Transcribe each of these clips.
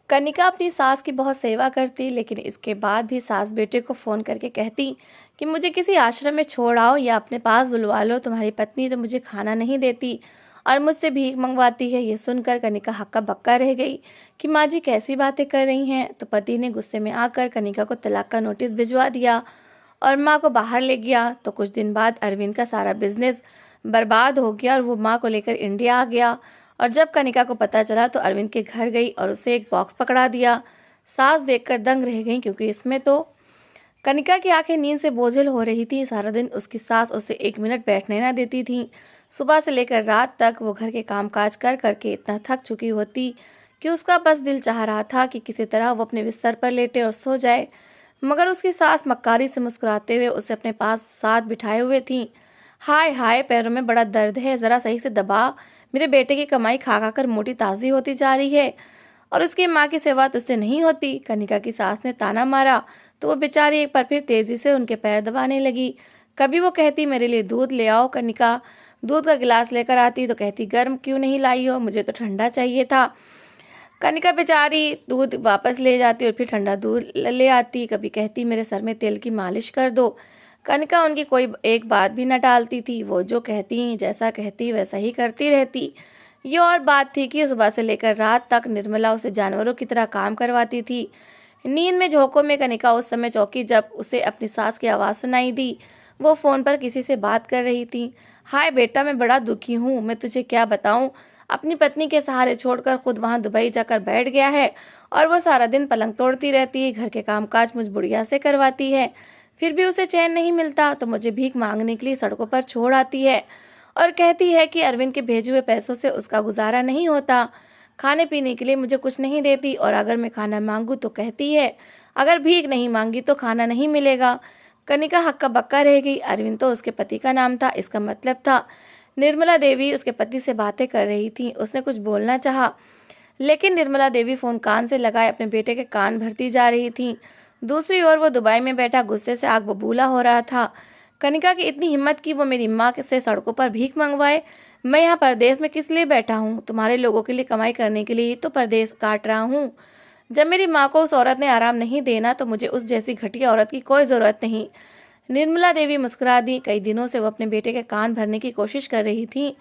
कनिका अपनी सास की बहुत सेवा करती, लेकिन इसके बाद भी सास बेटे को फ़ोन करके कहती कि मुझे किसी आश्रम में छोड़ आओ या अपने पास बुलवा लो, तुम्हारी पत्नी तो मुझे खाना नहीं देती और मुझसे भीख मंगवाती है। ये सुनकर कनिका हक्का बक्का रह गई कि माँ जी कैसी बातें कर रही हैं। तो पति ने गुस्से में आकर कनिका को तलाक का नोटिस भिजवा दिया और माँ को बाहर ले गया। तो कुछ दिन बाद अरविंद का सारा बिजनेस बर्बाद हो गया और वो माँ को लेकर इंडिया आ गया। और जब कनिका को पता चला तो अरविंद के घर गई और उसे एक बॉक्स पकड़ा दिया। सास देखकर दंग रह गई, क्योंकि इसमें तो कनिका की आंखें नींद से बोझिल हो रही थी। सारा दिन उसकी सास उसे एक मिनट बैठने ना देती थी। सुबह से लेकर रात तक वो घर के कामकाज कर करके इतना थक चुकी होती कि उसका बस दिल चाह रहा था कि किसी तरह वो अपने बिस्तर पर लेटे और सो जाए। मगर उसकी सास मक्कारी से मुस्कुराते हुए उसे अपने पास साथ बिठाए हुए थी। हाय हाय, पैरों में बड़ा दर्द है, जरा सही से दबा। मेरे बेटे की कमाई खा खा कर मोटी ताजी होती जा रही है और उसकी माँ की सेवा तुझसे नहीं होती। कनिका की सास ने ताना मारा तो वो बेचारी एक बार फिर तेजी से उनके पैर दबाने लगी। कभी वो कहती मेरे लिए दूध ले आओ। कनिका दूध का गिलास लेकर आती तो कहती गर्म क्यों नहीं लाई हो, मुझे तो ठंडा चाहिए था। कनिका बेचारी दूध वापस ले जाती और फिर ठंडा दूध ले आती। कभी कहती मेरे सर में तेल की मालिश कर दो। कनिका उनकी कोई एक बात भी न टालती थी। वो जो कहती, जैसा कहती वैसा ही करती रहती। ये और बात थी कि सुबह से लेकर रात तक निर्मला उसे जानवरों की तरह काम करवाती थी। नींद में झोंकों में कनिका उस समय चौंकी जब उसे अपनी सास की आवाज़ सुनाई दी। वो फ़ोन पर किसी से बात कर रही थी। हाय बेटा, मैं बड़ा दुखी हूँ, मैं तुझे क्या बताऊँ। अपनी पत्नी के सहारे छोड़कर खुद वहाँ दुबई जाकर बैठ गया है और वो सारा दिन पलंग तोड़ती रहती है, घर के कामकाज मुझ बुढ़िया से करवाती है। फिर भी उसे चैन नहीं मिलता तो मुझे भीख मांगने के लिए सड़कों पर छोड़ आती है और कहती है कि अरविंद के भेजे हुए पैसों से उसका गुजारा नहीं होता। खाने पीने के लिए मुझे कुछ नहीं देती और अगर मैं खाना मांगूँ तो कहती है अगर भीख नहीं मांगी तो खाना नहीं मिलेगा। कनिका हक्का बक्का रह गई। अरविंद तो उसके पति का नाम था, इसका मतलब था निर्मला देवी उसके पति से बातें कर रही थी। उसने कुछ बोलना चाहा, लेकिन निर्मला देवी फोन कान से लगाए अपने बेटे के कान भरती जा रही थी। दूसरी ओर वो दुबई में बैठा गुस्से से आग बबूला हो रहा था। कनिका की इतनी हिम्मत कि वो मेरी माँ से सड़कों पर भीख मंगवाए। मैं यहाँ परदेश में किस लिए बैठा हूँ? तुम्हारे लोगों के लिए कमाई करने के लिए ही तो परदेश काट रहा हूँ। जब मेरी माँ को उस औरत ने आराम नहीं देना तो मुझे उस जैसी घटिया औरत की कोई ज़रूरत नहीं। निर्मला देवी मुस्कुरा दी। कई दिनों से वो अपने बेटे के कान भरने की कोशिश कर रही थी,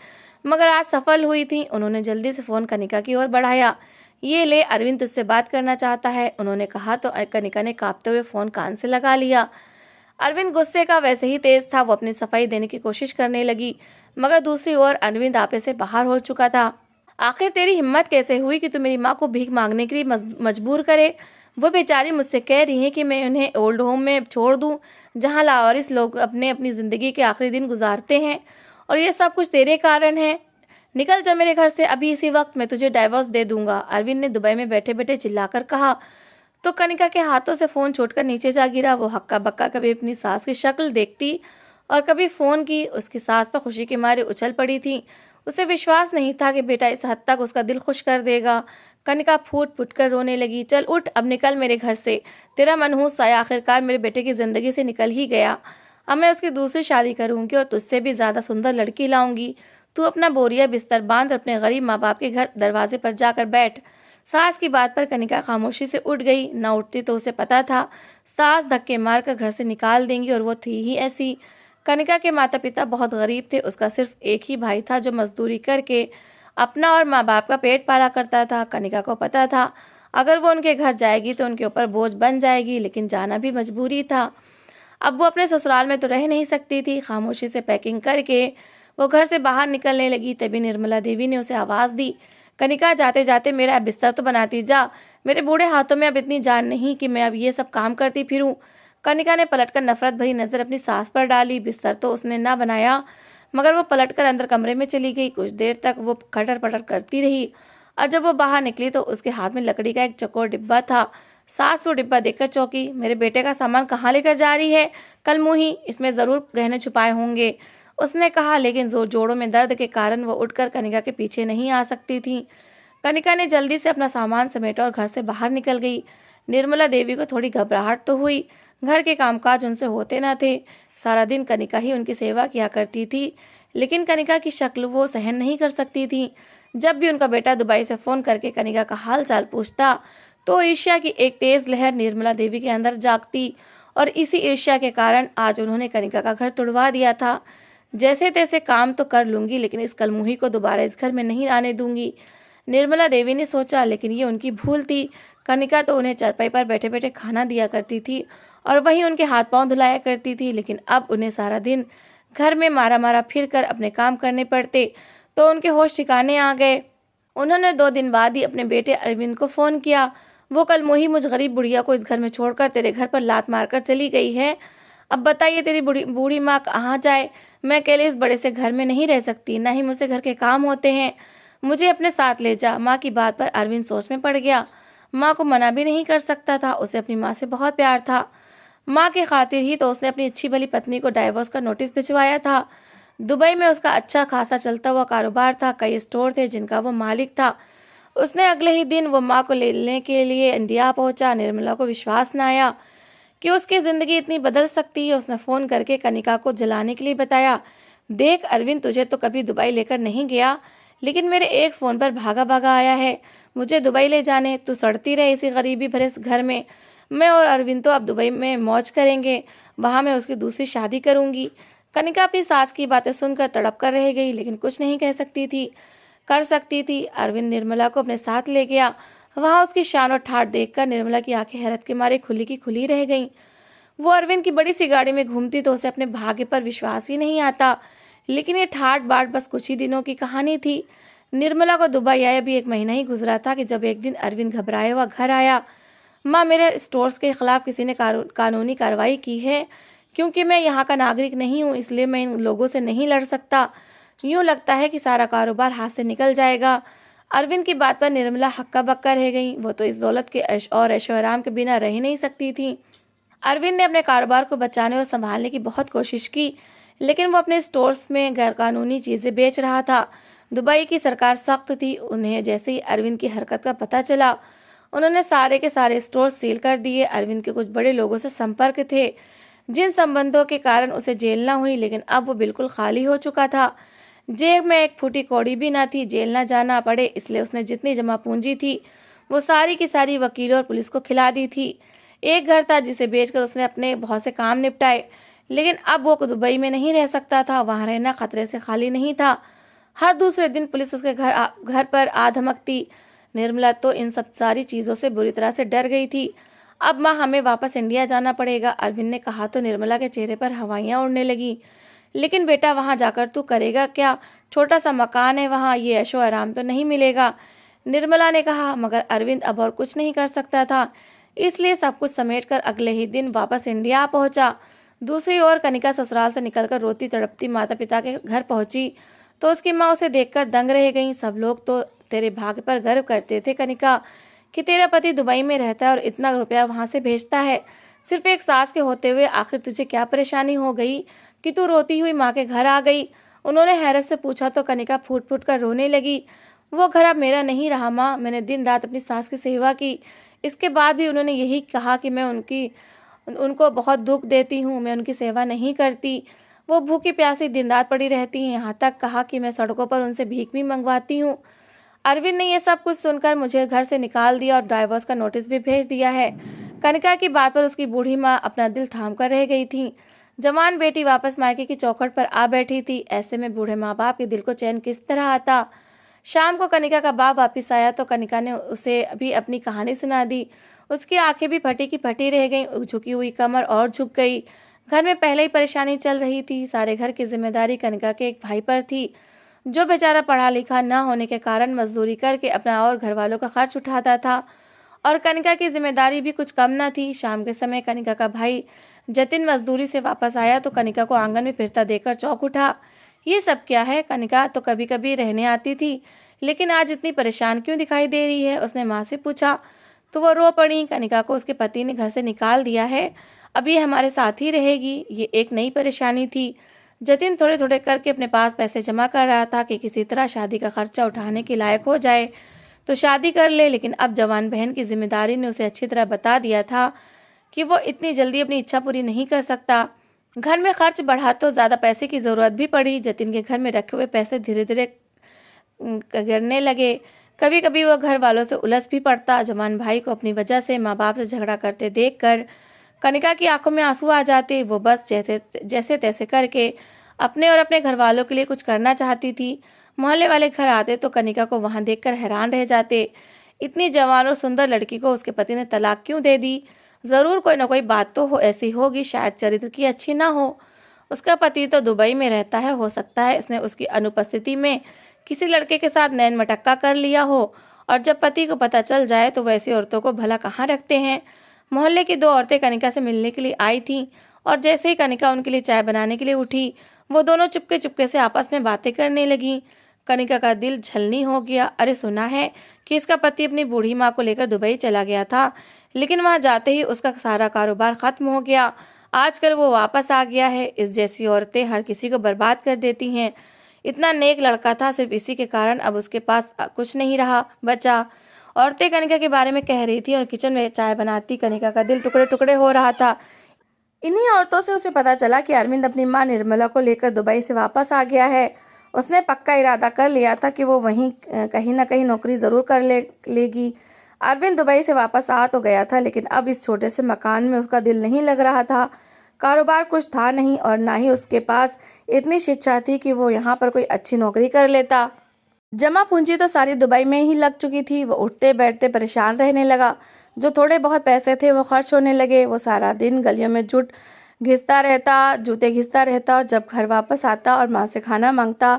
मगर आज सफल हुई थी। उन्होंने जल्दी से फ़ोन कनिका की ओर बढ़ाया। ये ले, अरविंद तुझसे बात करना चाहता है, उन्होंने कहा तो कनिका ने कांपते हुए फ़ोन कान से लगा लिया। अरविंद गुस्से का वैसे ही तेज था। वो अपनी सफाई देने की कोशिश करने लगी, मगर दूसरी ओर अरविंद आपे से बाहर हो चुका था। आखिर तेरी हिम्मत कैसे हुई कि तू मेरी माँ को भीख मांगने के लिए मजबूर करे? वो बेचारी मुझसे कह रही है कि मैं उन्हें ओल्ड होम में छोड़ दूं, जहां लावारिस लोग अपनी ज़िंदगी के आखिरी दिन गुजारते हैं, और ये सब कुछ तेरे कारण है। निकल जा मेरे घर से अभी, इसी वक्त मैं तुझे डाइवोर्स दे दूंगा, अरविंद ने दुबई में बैठे बैठे चिल्लाकर कहा। तो कनिका के हाथों से फ़ोन छूटकर नीचे जा गिरा। वो हक्का बक्का कभी अपनी सास की शक्ल देखती और कभी फ़ोन की। उसकी सास तो खुशी के मारे उछल पड़ी थी। उसे विश्वास नहीं था कि बेटा इस हद तक उसका दिल खुश कर देगा। कनिका फूट फूट कर रोने लगी। चल उठ, अब निकल मेरे घर से। तेरा मनहूस साया आखिरकार मेरे बेटे की ज़िंदगी से निकल ही गया। अब मैं उसकी दूसरी शादी करूंगी और तुझसे भी ज़्यादा सुंदर लड़की लाऊंगी। तू अपना बोरिया बिस्तर बांध और अपने गरीब माँ बाप के घर दरवाजे पर जाकर बैठ। सास की बात पर कनिका खामोशी से उठ गई। न उठती तो उसे पता था सास धक्के मारकर घर से निकाल देंगी, और वो थी ही ऐसी। कनिका के माता पिता बहुत गरीब थे। उसका सिर्फ एक ही भाई था जो मजदूरी करके अपना और माँ बाप का पेट पाला करता था। कनिका को पता था अगर वो उनके घर जाएगी तो उनके ऊपर बोझ बन जाएगी, लेकिन जाना भी मजबूरी था। अब वो अपने ससुराल में तो रह नहीं सकती थी। खामोशी से पैकिंग करके वो घर से बाहर निकलने लगी। तभी निर्मला देवी ने उसे आवाज़ दी, कनिका जाते जाते मेरा बिस्तर तो बनाती जा। मेरे बूढ़े हाथों में अब इतनी जान नहीं कि मैं अब ये सब काम करती फिरूं। कनिका ने पलटकर नफरत भरी नजर अपनी सास पर डाली। बिस्तर तो उसने ना बनाया, मगर वो पलटकर अंदर कमरे में चली गई। कुछ देर तक वो खटर पटर करती रही और जब वो बाहर निकली तो उसके हाथ में लकड़ी का एक चौकोर डिब्बा था। सास वो डिब्बा देखकर चौंकी। मेरे बेटे का सामान कहाँ लेकर जा रही है? कल मुही, इसमें जरूर गहने छुपाए होंगे, उसने कहा। लेकिन जोड़ों में दर्द के कारण वो उठकर कनिका के पीछे नहीं आ सकती थी। कनिका ने जल्दी से अपना सामान समेटा और घर से बाहर निकल गई। निर्मला देवी को थोड़ी घबराहट तो हुई। घर के कामकाज उनसे होते न थे। सारा दिन कनिका ही उनकी सेवा किया करती थी, लेकिन कनिका की शक्ल वो सहन नहीं कर सकती थी। जब भी उनका बेटा दुबई से फ़ोन करके कनिका का हाल चाल पूछता तो ईर्ष्या की एक तेज लहर निर्मला देवी के अंदर जागती और इसी ईर्ष्या के कारण आज उन्होंने कनिका का घर तुड़वा दिया था। जैसे तैसे काम तो कर लूंगी, लेकिन इस कलमुही को दोबारा इस घर में नहीं आने दूंगी, निर्मला देवी ने सोचा। लेकिन ये उनकी भूल थी। कनिका तो उन्हें चरपाई पर बैठे बैठे खाना दिया करती थी और वहीं उनके हाथ पांव धुलाया करती थी। लेकिन अब उन्हें सारा दिन घर में मारा मारा फिर कर अपने काम करने पड़ते, तो उनके होश ठिकाने आ गए। उन्होंने 2 दिन बाद ही अपने बेटे अरविंद को फ़ोन किया। वो कल मोही मुझ गरीब बुढ़िया को इस घर में छोड़कर तेरे घर पर लात मारकर चली गई है। अब बताइए तेरी बूढ़ी माँ कहाँ जाए। मैं अकेले इस बड़े से घर में नहीं रह सकती, ना ही मुझसे घर के काम होते हैं। मुझे अपने साथ ले जा। माँ की बात पर अरविंद सोच में पड़ गया। माँ को मना भी नहीं कर सकता था, उसे अपनी माँ से बहुत प्यार था। माँ की खातिर ही तो उसने अपनी अच्छी भली पत्नी को डाइवोर्स का नोटिस भिजवाया था। दुबई में उसका अच्छा खासा चलता हुआ कारोबार था, कई स्टोर थे जिनका वो मालिक था। उसने अगले ही दिन वो माँ को लेने के लिए इंडिया पहुंचा। निर्मला को विश्वास न आया कि उसकी ज़िंदगी इतनी बदल सकती है। उसने फ़ोन करके कनिका को जलाने के लिए बताया, देख अरविंद तुझे तो कभी दुबई लेकर नहीं गया, लेकिन मेरे एक फ़ोन पर भागा भागा आया है मुझे दुबई ले जाने। तू सड़ती रहे इसी गरीबी भरे घर में। मैं और अरविंद तो अब दुबई में मौज करेंगे, वहाँ मैं उसकी दूसरी शादी करूँगी। कनिका अपनी सास की बातें सुनकर तड़प कर रह गई, लेकिन कुछ नहीं कह सकती थी, कर सकती थी। अरविंद निर्मला को अपने साथ ले गया। वहाँ उसकी शान और ठाठ देखकर निर्मला की आंखें हैरत के मारे खुली की खुली रह गईं। वो अरविंद की बड़ी सी गाड़ी में घूमती तो उसे अपने भाग्य पर विश्वास ही नहीं आता। लेकिन ये ठाट बाट बस कुछ ही दिनों की कहानी थी। निर्मला को दुबई आए अभी 1 महीना ही गुजरा था कि जब एक दिन अरविंद घबराया हुआ घर आया। माँ, मेरे स्टोर्स के खिलाफ किसी ने कानूनी कार्रवाई की है। क्योंकि मैं यहाँ का नागरिक नहीं हूँ, इसलिए मैं इन लोगों से नहीं लड़ सकता। यूँ लगता है कि सारा कारोबार हाथ से निकल जाएगा। अरविंद की बात पर निर्मला हक्का बक्का रह गई। वो तो इस दौलत के ऐशो आराम के बिना रह ही नहीं सकती थी। अरविंद ने अपने कारोबार को बचाने और संभालने की बहुत कोशिश की, लेकिन वो अपने स्टोर्स में गैरकानूनी चीज़ें बेच रहा था। दुबई की सरकार सख्त थी। उन्हें जैसे ही अरविंद की हरकत का पता चला, उन्होंने सारे के सारे स्टोर सील कर दिए। अरविंद के कुछ बड़े लोगों से संपर्क थे, जिन संबंधों के कारण उसे जेल ना हुई, लेकिन अब वो बिल्कुल खाली हो चुका था। जेब में एक फूटी कौड़ी भी ना थी। जेल ना जाना पड़े इसलिए उसने जितनी जमा पूंजी थी वो सारी की सारी वकीलों और पुलिस को खिला दी थी। एक घर था जिसे बेचकर उसने अपने बहुत से काम निपटाए, लेकिन अब वो दुबई में नहीं रह सकता था। वहाँ रहना खतरे से खाली नहीं था। हर दूसरे दिन पुलिस उसके घर पर आ धमकती। निर्मला तो इन सब सारी चीज़ों से बुरी तरह से डर गई थी। अब माँ, हमें वापस इंडिया जाना पड़ेगा, अरविंद ने कहा तो निर्मला के चेहरे पर हवाइयाँ उड़ने लगी। लेकिन बेटा, वहाँ जाकर तू करेगा क्या? छोटा सा मकान है वहाँ, ये ऐशो आराम तो नहीं मिलेगा, निर्मला ने कहा। मगर अरविंद अब और कुछ नहीं कर सकता था, इसलिए सब कुछ समेटकर अगले ही दिन वापस इंडिया पहुंचा। दूसरी ओर कनिका ससुराल से निकलकर रोती तड़पती माता पिता के घर पहुंची तो उसकी माँ उसे देखकर दंग रह गई। सब लोग तो तेरे भाग्य पर गर्व करते थे कनिका, कि तेरा पति दुबई में रहता है और इतना रुपया वहाँ से भेजता है। सिर्फ एक सास के होते हुए आखिर तुझे क्या परेशानी हो गई कि तू रोती हुई माँ के घर आ गई? उन्होंने हैरत से पूछा तो कनिका फूट फूट कर रोने लगी। वो घर अब मेरा नहीं रहा माँ, मैंने दिन रात अपनी सास की सेवा की, इसके बाद भी उन्होंने यही कहा कि मैं उनको बहुत दुख देती हूँ, मैं उनकी सेवा नहीं करती। वो भूखी प्यासी दिन रात पड़ी रहती हैं, यहाँ तक कहा कि मैं सड़कों पर उनसे भीख भी मंगवाती हूँ। अरविंद ने यह सब कुछ सुनकर मुझे घर से निकाल दिया और डाइवोर्स का नोटिस भी भेज दिया है। कनिका की बात पर उसकी बूढ़ी माँ अपना दिल थाम कर रह गई थी। जवान बेटी वापस मायके की चौखट पर आ बैठी थी। ऐसे में बूढ़े माँ बाप के दिल को चैन किस तरह आता। शाम को कनिका का बाप वापस आया तो कनिका ने उसे अभी अपनी कहानी सुना दी। उसकी आंखें भी फटी की फटी रह गईं, झुकी हुई कमर और झुक गई। घर में पहले ही परेशानी चल रही थी। सारे घर की जिम्मेदारी कनिका के एक भाई पर थी, जो बेचारा पढ़ा लिखा न होने के कारण मजदूरी करके अपना और घर वालों का खर्च उठाता था। और कनिका की जिम्मेदारी भी कुछ कम न थी। शाम के समय कनिका का भाई जतिन मजदूरी से वापस आया तो कनिका को आंगन में फिरता देखकर चौंक उठा। ये सब क्या है? कनिका तो कभी कभी रहने आती थी, लेकिन आज इतनी परेशान क्यों दिखाई दे रही है? उसने माँ से पूछा तो वो रो पड़ी। कनिका को उसके पति ने घर से निकाल दिया है, अब ये हमारे साथ ही रहेगी। ये एक नई परेशानी थी। जतिन थोड़े थोड़े करके अपने पास पैसे जमा कर रहा था कि किसी तरह शादी का खर्चा उठाने के लायक हो जाए तो शादी कर ले। लेकिन अब जवान बहन की जिम्मेदारी ने उसे अच्छी तरह बता दिया था कि वो इतनी जल्दी अपनी इच्छा पूरी नहीं कर सकता। घर में खर्च बढ़ा तो ज़्यादा पैसे की ज़रूरत भी पड़ी। जतिन के घर में रखे हुए पैसे धीरे धीरे गिरने लगे। कभी कभी वह घर वालों से उलझ भी पड़ता। जवान भाई को अपनी वजह से माँ बाप से झगड़ा करते देखकर कनिका की आंखों में आंसू आ जाते। वो बस जैसे जैसे तैसे करके अपने और अपने घर वालों के लिए कुछ करना चाहती थी। मोहल्ले वाले घर आते तो कनिका को वहां देखकर हैरान रह जाते। इतनी जवान और सुंदर लड़की को उसके पति ने तलाक क्यों दे दी? जरूर कोई ना कोई बात तो ऐसी होगी, शायद चरित्र की अच्छी ना हो। उसका पति तो दुबई में रहता है, हो सकता है इसने उसकी अनुपस्थिति में किसी लड़के के साथ नैन मटक्का कर लिया हो। और जब पति को पता चल जाए तो वैसी औरतों को भला कहाँ रखते हैं। मोहल्ले की दो औरतें कनिका से मिलने के लिए आई थीं और जैसे ही कनिका उनके लिए चाय बनाने के लिए उठी, वो दोनों चुपके चुपके से आपस में बातें करने लगीं। कनिका का दिल छलनी हो गया। अरे सुना है कि इसका पति अपनी बूढ़ी माँ को लेकर दुबई चला गया था, लेकिन वहां जाते ही उसका सारा कारोबार खत्म हो गया। आजकल वो वापस आ गया है। इस जैसी औरतें हर किसी को बर्बाद कर देती हैं। इतना नेक लड़का था, सिर्फ इसी के कारण अब उसके पास कुछ नहीं रहा बचा। औरतें कनिका के बारे में कह रही थी और किचन में चाय बनाती कनिका का दिल टुकड़े टुकड़े हो रहा था। इन्हीं औरतों से उसे पता चला कि अरविंद अपनी मां निर्मला को लेकर दुबई से वापस आ गया है। उसने पक्का इरादा कर लिया था कि वो वहीं कहीं ना कहीं नौकरी जरूर कर लेगी। अरविंद दुबई से वापस आ तो गया था, लेकिन अब इस छोटे से मकान में उसका दिल नहीं लग रहा था। कारोबार कुछ था नहीं और ना ही उसके पास इतनी शिक्षा थी कि वो यहाँ पर कोई अच्छी नौकरी कर लेता। जमा पूंजी तो सारी दुबई में ही लग चुकी थी। वो उठते बैठते परेशान रहने लगा। जो थोड़े बहुत पैसे थे वो खर्च होने लगे। वो सारा दिन गलियों में जूते घिसता रहता और जब घर वापस आता और माँ से खाना मांगता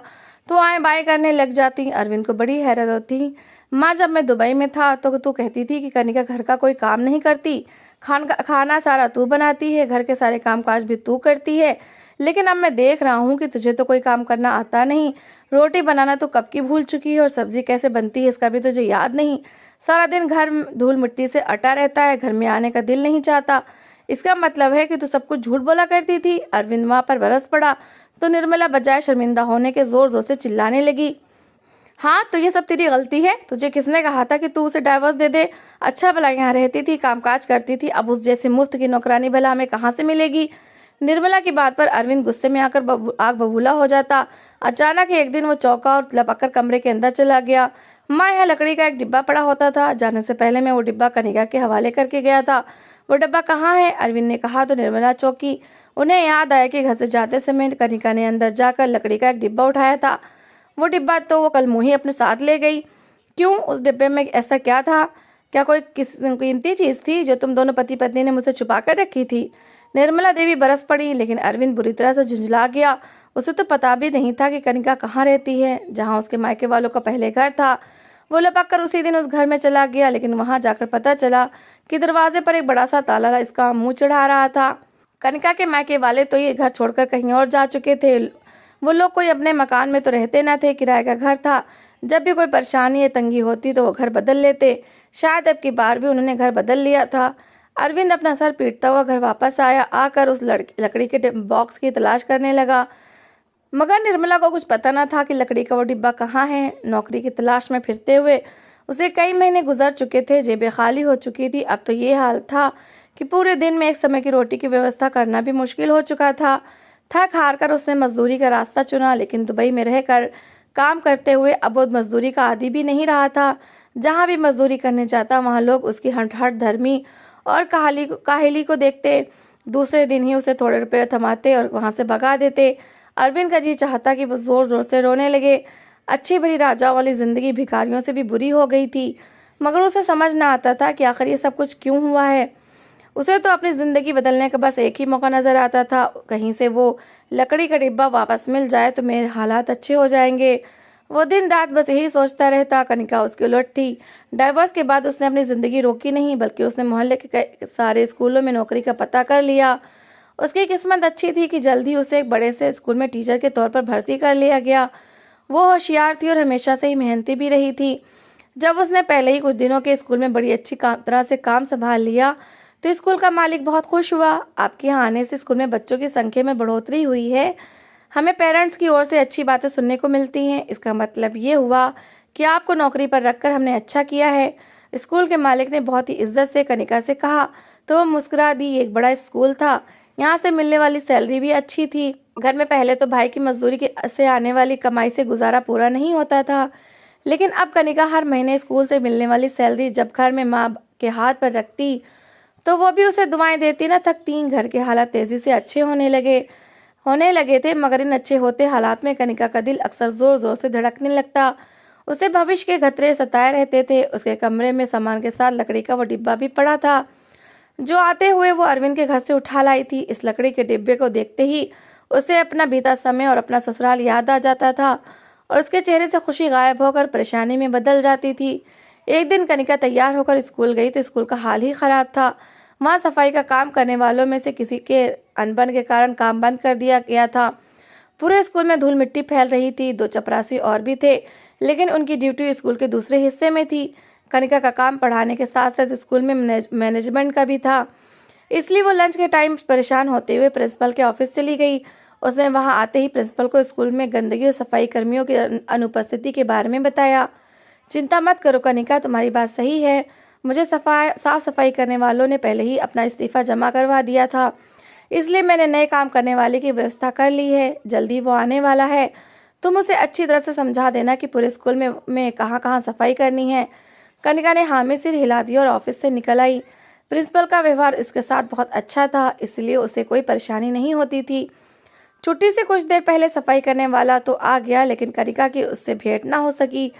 तो आए बाएं करने लग जाती। अरविंद को बड़ी हैरत होती। माँ, जब मैं दुबई में था तो तू कहती थी कि कनिका घर का कोई काम नहीं करती, खाना सारा तू बनाती है, घर के सारे काम काज भी तू करती है, लेकिन अब मैं देख रहा हूँ कि तुझे तो कोई काम करना आता नहीं। रोटी बनाना तो कब की भूल चुकी है और सब्जी कैसे बनती है इसका भी तुझे याद नहीं। सारा दिन घर धूल मिट्टी से अटा रहता है, घर में आने का दिल नहीं चाहता। इसका मतलब है कि तू सब कुछ झूठ बोला करती थी। अरविंद वहां पर बरस पड़ा तो निर्मला बजाय शर्मिंदा होने के जोर जोर से चिल्लाने लगी। हाँ, तो ये सब तेरी गलती है। तुझे किसने कहा था कि तू उसे डाइवोर्स दे दे? अच्छा भला यहाँ रहती थी, कामकाज करती थी, अब उस जैसी मुफ्त की नौकरानी भला हमें कहाँ से मिलेगी? निर्मला की बात पर अरविंद गुस्से में आकर आग बबूला हो जाता। अचानक एक दिन वो चौंका और लपककर कमरे के अंदर चला गया। माँ, यहाँ लकड़ी का एक डिब्बा पड़ा होता था। जाने से पहले मैं वो डिब्बा कनिका के हवाले करके गया था। वो डिब्बा कहाँ है? अरविंद ने कहा तो निर्मला चौंकी। उन्हें याद आया कि घर से जाते समय कनिका ने अंदर जाकर लकड़ी का एक डिब्बा उठाया था। वो डिब्बा तो वो कल मुही अपने साथ ले गई। क्यों? उस डिब्बे में ऐसा क्या था? क्या कोई कीमती चीज थी जो तुम दोनों पति पत्नी ने मुझसे छुपा कर रखी थी? निर्मला देवी बरस पड़ी, लेकिन अरविंद बुरी तरह से झुंझला गया। उसे तो पता भी नहीं था कि कनिका कहाँ रहती है, जहाँ उसके मायके वालों का पहले घर था। वो लपक कर उसी दिन उस घर में चला गया, लेकिन वहां जाकर पता चला कि दरवाजे पर एक बड़ा सा ताला इसका मुंह चढ़ा रहा था। कनिका के मायके वाले तो ये घर छोड़कर कहीं और जा चुके थे। वो लोग कोई अपने मकान में तो रहते न थे, किराए का घर था। जब भी कोई परेशानी या तंगी होती तो वो घर बदल लेते। शायद अब की बार भी उन्होंने घर बदल लिया था। अरविंद अपना सर पीटता हुआ घर वापस आया। आकर उस लकड़ी के बॉक्स की तलाश करने लगा, मगर निर्मला को कुछ पता न था कि लकड़ी का वो डिब्बा कहाँ है। नौकरी की तलाश में फिरते हुए उसे कई महीने गुजर चुके थे। जेबें खाली हो चुकी थी। अब तो ये हाल था कि पूरे दिन में एक समय की रोटी की व्यवस्था करना भी मुश्किल हो चुका था। थक हार कर उसने मजदूरी का रास्ता चुना, लेकिन दुबई में रहकर काम करते हुए अब वो मजदूरी का आदी भी नहीं रहा था। जहाँ भी मजदूरी करने जाता वहाँ लोग उसकी हठ धर्मी और काहली को देखते। दूसरे दिन ही उसे थोड़े रुपए थमाते और वहाँ से भगा देते। अरविंद का जी चाहता कि वो जोर जोर से रोने लगे। अच्छी भरी राजाओं वाली जिंदगी भिखारियों से भी बुरी हो गई थी, मगर उसे समझ ना आता था कि आखिर ये सब कुछ क्यों हुआ है। उसे तो अपनी जिंदगी बदलने का बस एक ही मौका नजर आता था, कहीं से वो लकड़ी का डिब्बा वापस मिल जाए तो मेरे हालात अच्छे हो जाएंगे। वो दिन रात बस यही सोचता रहता। कनिका उसकी उलट थी। डाइवोर्स के बाद उसने अपनी जिंदगी रोकी नहीं, बल्कि उसने मोहल्ले के सारे स्कूलों में नौकरी का पता कर लिया। उसकी किस्मत अच्छी थी कि जल्द ही उसे एक बड़े से स्कूल में टीचर के तौर पर भर्ती कर लिया गया। वो होशियार थी और हमेशा से ही मेहनती भी रही थी। जब उसने पहले ही कुछ दिनों के स्कूल में बड़ी अच्छी तरह से काम संभाल लिया तो स्कूल का मालिक बहुत खुश हुआ। आपके यहाँ आने से स्कूल में बच्चों की संख्या में बढ़ोतरी हुई है। हमें पेरेंट्स की ओर से अच्छी बातें सुनने को मिलती हैं। इसका मतलब ये हुआ कि आपको नौकरी पर रखकर हमने अच्छा किया है। स्कूल के मालिक ने बहुत ही इज्जत से कनिका से कहा तो वह मुस्कुरा दी। एक बड़ा स्कूल था, यहाँ से मिलने वाली सैलरी भी अच्छी थी। घर में पहले तो भाई की मजदूरी से आने वाली कमाई से गुजारा पूरा नहीं होता था, लेकिन अब कनिका हर महीने स्कूल से मिलने वाली सैलरी जब घर में माँ के हाथ पर रखती तो वो भी उसे दुआएं देती ना थकती। घर के हालात तेजी से अच्छे होने लगे थे, मगर इन अच्छे होते हालात में कनिका का दिल अक्सर जोर जोर से धड़कने लगता। उसे भविष्य के खतरे सताए रहते थे। उसके कमरे में सामान के साथ लकड़ी का वो डिब्बा भी पड़ा था जो आते हुए वो अरविंद के घर से उठा लाई थी। इस लकड़ी के डिब्बे को देखते ही उसे अपना बीता समय और अपना ससुराल याद आ जाता था और उसके चेहरे से खुशी गायब होकर परेशानी में बदल जाती थी। एक दिन कनिका तैयार होकर स्कूल गई तो स्कूल का हाल ही खराब था। वहाँ सफाई का काम करने वालों में से किसी के अनबन के कारण काम बंद कर दिया गया था। पूरे स्कूल में धूल मिट्टी फैल रही थी। 2 चपरासी और भी थे, लेकिन उनकी ड्यूटी स्कूल के दूसरे हिस्से में थी। कनिका का काम पढ़ाने के साथ साथ स्कूल में मैनेजमेंट का भी था, इसलिए वो लंच के टाइम परेशान होते हुए प्रिंसिपल के ऑफिस चली गई। उसने वहां आते ही प्रिंसिपल को स्कूल में गंदगी और सफाई कर्मियों की अनुपस्थिति के बारे में बताया। चिंता मत करो कनिका, तुम्हारी बात सही है। मुझे साफ सफाई करने वालों ने पहले ही अपना इस्तीफा जमा करवा दिया था, इसलिए मैंने नए काम करने वाले की व्यवस्था कर ली है। जल्दी वो आने वाला है। तुम उसे अच्छी तरह से समझा देना कि पूरे स्कूल में कहाँ कहाँ सफाई करनी है। कनिका ने हाँ में सिर हिला दिया और ऑफिस से निकल आई। प्रिंसिपल का व्यवहार इसके साथ बहुत अच्छा था, इसलिए उसे कोई परेशानी नहीं होती थी। छुट्टी से कुछ देर पहले सफाई करने वाला तो आ गया, लेकिन कनिका की उससे भेंट ना हो सकी।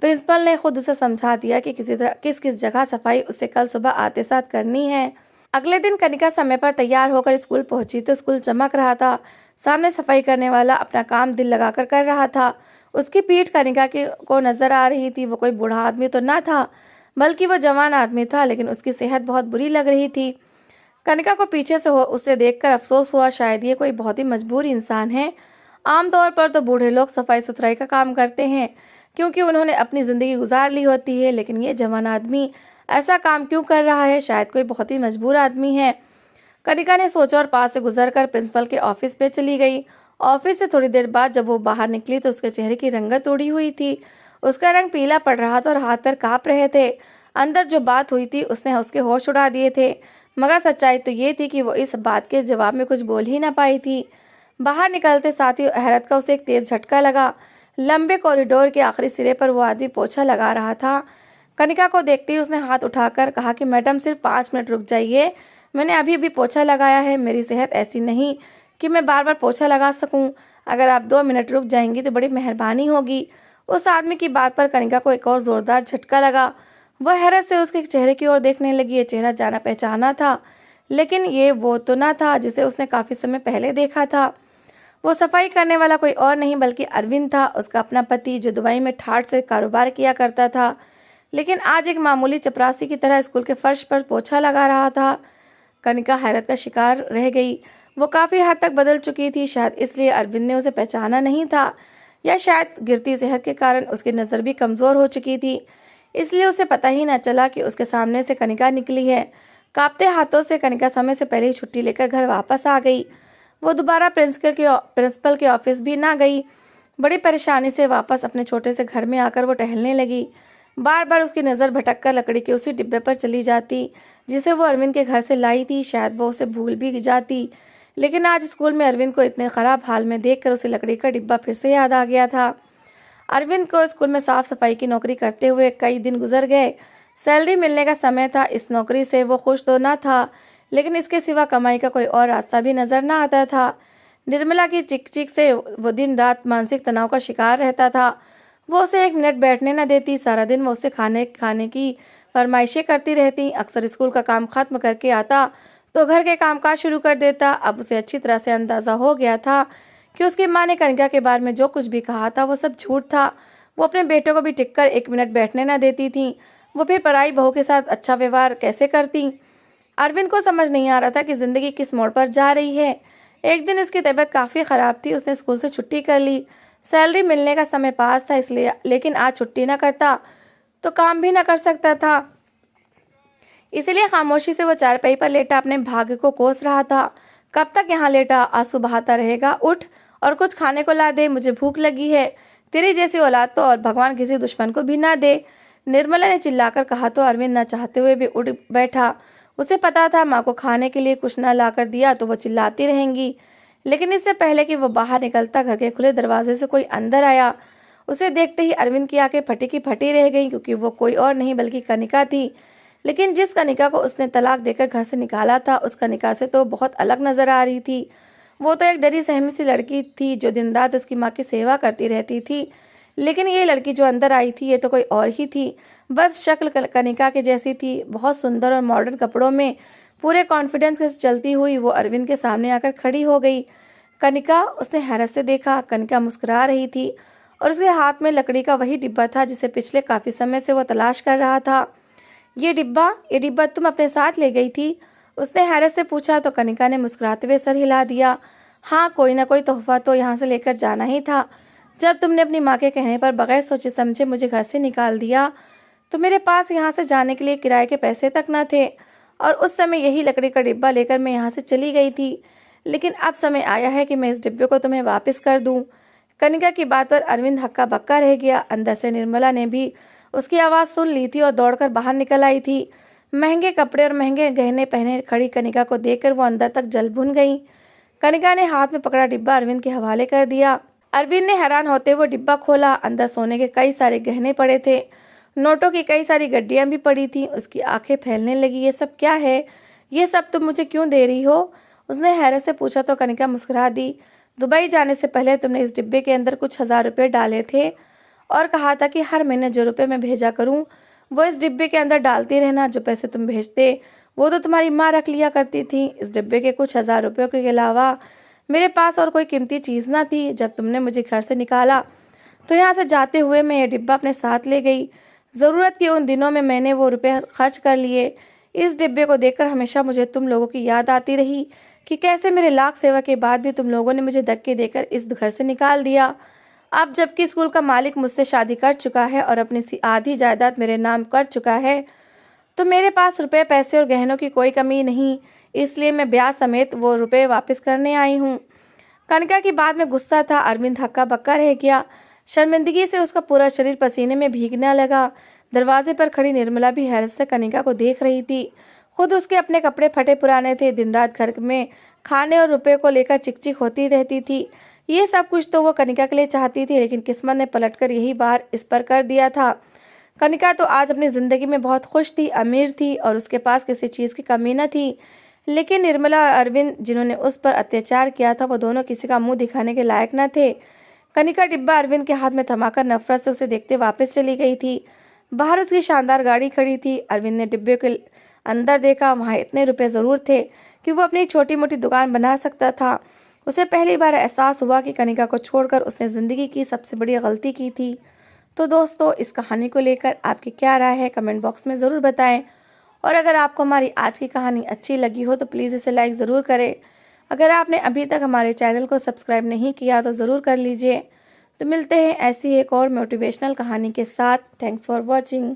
प्रिंसिपल ने खुद उसे समझा दिया कि किस किस जगह सफाई उसे कल सुबह आते साथ करनी है। अगले दिन कनिका समय पर तैयार होकर स्कूल पहुंची तो स्कूल चमक रहा था। सामने सफाई करने वाला अपना काम दिल लगाकर कर रहा था। उसकी पीठ कनिका को नजर आ रही थी। वो कोई बूढ़ा आदमी तो ना था, बल्कि वो जवान आदमी था, लेकिन उसकी सेहत बहुत बुरी लग रही थी। कनिका को पीछे से उसे देखकर अफसोस हुआ, शायद ये कोई बहुत ही मजबूर इंसान है। आमतौर पर तो बूढ़े लोग सफाई सुथराई का काम करते हैं क्योंकि उन्होंने अपनी ज़िंदगी गुजार ली होती है, लेकिन ये जवान आदमी ऐसा काम क्यों कर रहा है? शायद कोई बहुत ही मजबूर आदमी है। कनिका ने सोचा और पास से गुजरकर प्रिंसिपल के ऑफिस पे चली गई। ऑफिस से थोड़ी देर बाद जब वो बाहर निकली तो उसके चेहरे की रंगत उड़ी हुई थी। उसका रंग पीला पड़ रहा था और हाथ पैर कांप रहे थे। अंदर जो बात हुई थी उसने उसके होश उड़ा दिए थे, मगर सच्चाई तो ये थी कि वो इस बात के जवाब में कुछ बोल ही ना पाई थी। बाहर निकलते साथ ही हैरत का उसे एक तेज झटका लगा। लंबे कॉरिडोर के आखिरी सिरे पर वो आदमी पोछा लगा रहा था। कनिका को देखते ही उसने हाथ उठाकर कहा कि मैडम सिर्फ 5 मिनट रुक जाइए, मैंने अभी अभी पोछा लगाया है। मेरी सेहत ऐसी नहीं कि मैं बार बार पोछा लगा सकूं। अगर आप 2 मिनट रुक जाएंगी तो बड़ी मेहरबानी होगी। उस आदमी की बात पर कनिका को एक और जोरदार झटका लगा। वह हैरत से उसके चेहरे की ओर देखने लगी। ये चेहरा जाना पहचाना था, लेकिन ये वो तो ना था जिसे उसने काफी समय पहले देखा था। वो सफाई करने वाला कोई और नहीं बल्कि अरविंद था, उसका अपना पति, जो दुबई में ठाठ से कारोबार किया करता था, लेकिन आज एक मामूली चपरासी की तरह स्कूल के फर्श पर पोछा लगा रहा था। कनिका हैरत का शिकार रह गई। वो काफी हद तक बदल चुकी थी, शायद इसलिए अरविंद ने उसे पहचाना नहीं था, या शायद गिरती सेहत के कारण उसकी नज़र भी कमजोर हो चुकी थी, इसलिए उसे पता ही न चला कि उसके सामने से कनिका निकली है। कांपते हाथों से कनिका समय से पहले ही छुट्टी लेकर घर वापस आ गई। वो दोबारा प्रिंसिपल के ऑफिस भी ना गई। बड़ी परेशानी से वापस अपने छोटे से घर में आकर वो टहलने लगी। बार बार उसकी नज़र भटक कर लकड़ी के उसी डिब्बे पर चली जाती जिसे वो अरविंद के घर से लाई थी। शायद वो उसे भूल भी जाती, लेकिन आज स्कूल में अरविंद को इतने ख़राब हाल में देखकर उसे लकड़ी का डिब्बा फिर से याद आ गया था। अरविंद को स्कूल में साफ सफाई की नौकरी करते हुए कई दिन गुजर गए। सैलरी मिलने का समय था। इस नौकरी से वो खुश तो ना था, लेकिन इसके सिवा कमाई का कोई और रास्ता भी नजर ना आता था। निर्मला की चिक चिक से वो दिन रात मानसिक तनाव का शिकार रहता था। वो उसे एक मिनट बैठने न देती। सारा दिन वो उसे खाने की फरमाइशें करती रहती। अक्सर स्कूल का काम खत्म करके आता तो घर के कामकाज शुरू कर देता। अब उसे अच्छी तरह से अंदाजा हो गया था कि उसकी माँ ने कनिका के बारे में जो कुछ भी कहा था वो सब झूठ था। वो अपने बेटे को भी टिककर एक मिनट बैठने न देती थी। वो फिर पराई बहू के साथ अच्छा व्यवहार कैसे करती? अरविंद को समझ नहीं आ रहा था कि जिंदगी किस मोड़ पर जा रही है। एक दिन उसकी तबीयत काफ़ी ख़राब थी। उसने स्कूल से छुट्टी कर ली। सैलरी मिलने का समय पास था, इसलिए, लेकिन आज छुट्टी ना करता तो काम भी ना कर सकता था। इसलिए खामोशी से वो चारपाई पर लेटा अपने भाग्य को कोस रहा था। कब तक यहाँ लेटा आंसू बहाता रहेगा? उठ और कुछ खाने को ला दे, मुझे भूख लगी है। तेरी जैसी औलाद तो और भगवान किसी दुश्मन को भी ना दे। निर्मला ने चिल्लाकर कहा तो अरविंद न चाहते हुए भी उठ बैठा। उसे पता था माँ को खाने के लिए कुछ न लाकर दिया तो वो चिल्लाती रहेंगी। लेकिन इससे पहले कि वो बाहर निकलता घर के खुले दरवाजे से कोई अंदर आया। उसे देखते ही अरविंद की आंखें फटी की फटी रह गईं, क्योंकि वो कोई और नहीं बल्कि कनिका थी। लेकिन जिस कनिका को उसने तलाक देकर घर से निकाला था, उस कनिका से तो बहुत अलग नजर आ रही थी। वो तो एक डरी सहमी सी लड़की थी जो दिन रात उसकी माँ की सेवा करती रहती थी। लेकिन ये लड़की जो अंदर आई थी, ये तो कोई और ही थी। बस शक्ल कनिका के जैसी थी, बहुत सुंदर और मॉडर्न कपड़ों में पूरे कॉन्फिडेंस के साथ चलती हुई वो अरविंद के सामने आकर खड़ी हो गई। कनिका, उसने हैरत से देखा। कनिका मुस्कुरा रही थी और उसके हाथ में लकड़ी का वही डिब्बा था जिसे पिछले काफी समय से वो तलाश कर रहा था। ये डिब्बा तुम अपने साथ ले गई थी? उसने हैरत से पूछा तो कनिका ने मुस्कुराते हुए सर हिला दिया। हाँ, कोई ना कोई तोहफा तो यहाँ से लेकर जाना ही था। जब तुमने अपनी माँ के कहने पर बगैर सोचे समझे मुझे घर से निकाल दिया, तो मेरे पास यहाँ से जाने के लिए किराए के पैसे तक न थे, और उस समय यही लकड़ी का डिब्बा लेकर मैं यहाँ से चली गई थी। लेकिन अब समय आया है कि मैं इस डिब्बे को तुम्हें वापस कर दूं। कनिका की बात पर अरविंद हक्का बक्का रह गया। अंदर से निर्मला ने भी उसकी आवाज़ सुन ली थी और दौड़कर बाहर निकल आई थी। महंगे कपड़े और महंगे गहने पहने खड़ी कनिका को देखकर वो अंदर तक जल भुन गई। कनिका ने हाथ में पकड़ा डिब्बा अरविंद के हवाले कर दिया। अरविंद ने हैरान होते हुए डिब्बा खोला। अंदर सोने के कई सारे गहने पड़े थे, नोटों की कई सारी गड्डियां भी पड़ी थी। उसकी आंखें फैलने लगी। ये सब क्या है? ये सब तुम मुझे क्यों दे रही हो? उसने हैरत से पूछा तो कनिका मुस्कुरा दी। दुबई जाने से पहले तुमने इस डिब्बे के अंदर कुछ 1000 रुपये डाले थे और कहा था कि हर महीने जो रुपये मैं भेजा करूं वो इस डिब्बे के अंदर डालती रहना। जो पैसे तुम भेजते वो तो तुम्हारी माँ रख लिया करती थी। इस डिब्बे के कुछ 1000 रुपयों के अलावा मेरे पास और कोई कीमती चीज़ ना थी। जब तुमने मुझे घर से निकाला तो यहाँ से जाते हुए मैं ये डिब्बा अपने साथ ले गई। ज़रूरत के उन दिनों में मैंने वो रुपए खर्च कर लिए। इस डिब्बे को देखकर हमेशा मुझे तुम लोगों की याद आती रही कि कैसे मेरे लाख सेवा के बाद भी तुम लोगों ने मुझे धक्के देकर इस घर से निकाल दिया। अब जबकि स्कूल का मालिक मुझसे शादी कर चुका है और अपनी सी आधी जायदाद मेरे नाम कर चुका है, तो मेरे पास रुपए, पैसे और गहनों की कोई कमी नहीं। इसलिए मैं ब्याज समेत वो रुपए वापस करने आई हूँ। कनिका की बात में गुस्सा था। अरविंद हक्का बक्का रह गया। शर्मिंदगी से उसका पूरा शरीर पसीने में भीगने लगा। दरवाजे पर खड़ी निर्मला भी हैरत से कनिका को देख रही थी। खुद उसके अपने कपड़े फटे पुराने थे। दिन रात घर में खाने और रुपए को लेकर चिकचिक होती रहती थी। ये सब कुछ तो वो कनिका के लिए चाहती थी, लेकिन किस्मत ने पलटकर यही बार इस पर कर दिया था। कनिका तो आज अपनी जिंदगी में बहुत खुश थी, अमीर थी और उसके पास किसी चीज़ की कमी न थी। लेकिन निर्मला और अरविंद, जिन्होंने उस पर अत्याचार किया था, वो दोनों किसी का मुंह दिखाने के लायक न थे। कनिका डिब्बा अरविंद के हाथ में थमाकर नफरत से उसे देखते वापस चली गई थी। बाहर उसकी शानदार गाड़ी खड़ी थी। अरविंद ने डिब्बे के अंदर देखा। वहाँ इतने रुपए जरूर थे कि वो अपनी छोटी मोटी दुकान बना सकता था। उसे पहली बार एहसास हुआ कि कनिका को छोड़कर उसने ज़िंदगी की सबसे बड़ी गलती की थी। तो दोस्तों, इस कहानी को लेकर आपकी क्या राय है, कमेंट बॉक्स में ज़रूर बताएं। और अगर आपको हमारी आज की कहानी अच्छी लगी हो तो प्लीज़ इसे लाइक ज़रूर करें। अगर आपने अभी तक हमारे चैनल को सब्सक्राइब नहीं किया तो ज़रूर कर लीजिए। तो मिलते हैं ऐसी एक और मोटिवेशनल कहानी के साथ। Thanks for watching.